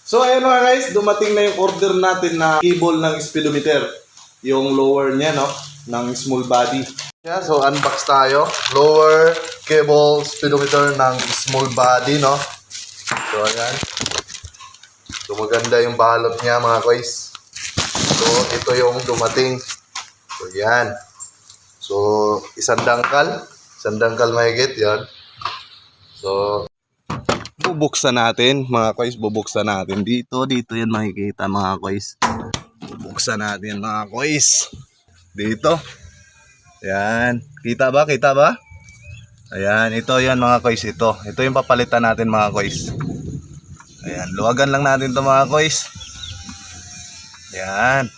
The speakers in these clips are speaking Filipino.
So ayun mga guys, dumating na yung order natin na cable ng speedometer. Yung lower niya, no? Ng small body. Yeah, so unbox tayo. Lower cable speedometer ng small body, no? So ayan. So maganda yung balot niya mga guys. So ito yung dumating. So yan. So isang dangkal mahigit yan. So bubuksan natin mga guys, bubuksan natin dito yan makikita mga guys. Bubuksan natin mga guys. Dito. Yan. Kita ba? Ayan, ito yan mga guys, ito yung papalitan natin mga guys. Ayan, luwagan lang natin to mga guys. Ayan.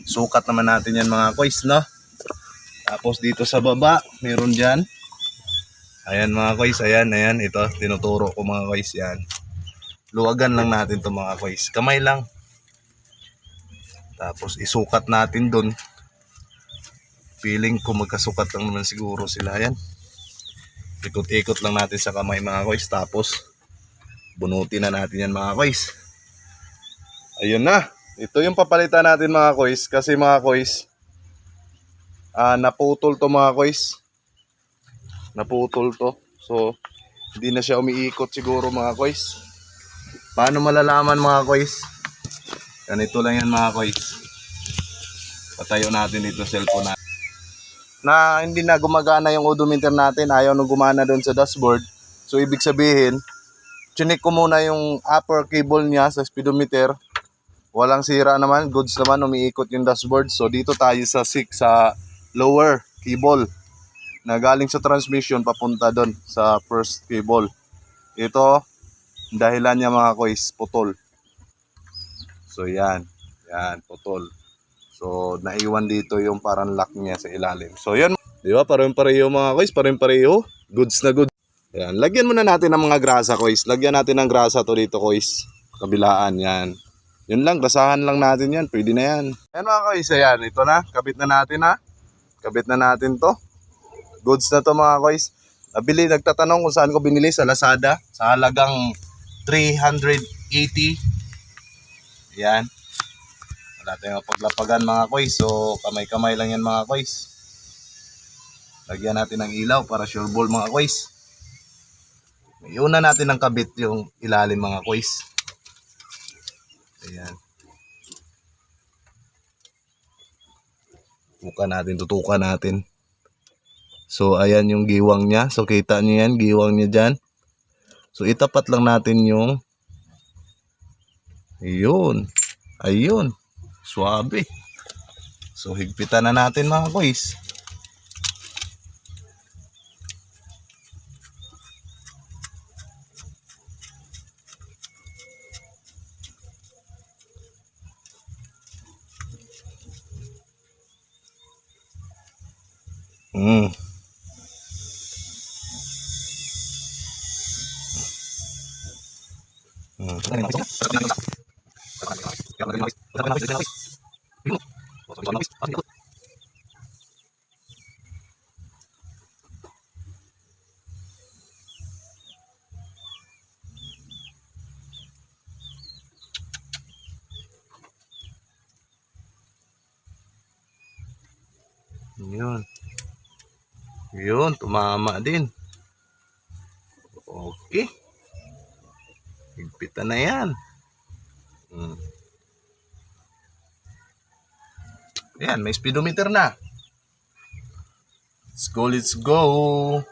Sukat naman natin yan mga guys, no? Tapos dito sa baba, meron dyan. Ayan mga guys, ayan, ito, tinuturo ko mga guys, yan. Luwagan lang natin to mga guys, kamay lang. Tapos isukat natin dun. Feeling ko magkasukat lang naman siguro sila, yan. Ikot-ikot lang natin sa kamay mga guys, tapos bunutin na natin yan mga guys. Ayun na, ito yung papalitan natin mga guys, kasi mga guys, naputol to mga guys. Naputol to. So, hindi na siya umiikot siguro mga guys. Paano malalaman mga guys? Ganito lang yan mga guys. Patayo natin dito cellphone natin. Na hindi na gumagana yung odometer natin. Ayaw na gumana doon sa dashboard. So, ibig sabihin, chinik ko muna yung upper cable niya sa speedometer. Walang sira naman. Goods naman. Umiikot yung dashboard. So, dito tayo sa lower cable na galing sa transmission papunta doon sa first cable. Ito dahilan niya mga guys, putol. So yan putol. So naiwan dito yung parang lock niya sa ilalim. So yan, di ba? Parehong-pareho mga guys, parehong-pareho. Goods na goods. Yan, lagyan muna natin ng mga grasa guys. Lagyan natin ng grasa to dito guys. Kabilaan yan. Yun lang, grasahan lang natin yan. Pwede na yan. Yan mga guys, ayan, ito na. Kabit na natin ha. Kabit na natin to. Goods na to mga guys. Nagtatanong kung saan ko binili, sa Lazada. Sa halagang 380. Yan. Wala tayong paglapagan mga guys. So kamay-kamay lang yan mga guys. Lagyan natin ng ilaw para sure ball mga guys. Iuna natin ng kabit yung ilalim mga guys. Ayan. Tutukan natin. So ayan yung giwang niya. So kita niyo yan, giwang niya dyan. So itapat lang natin yung ayun. Suabe. So higpitan na natin mga guys. Yun, tumama din. Okay. Higpitan na yan. Ayan, may speedometer na. Let's go.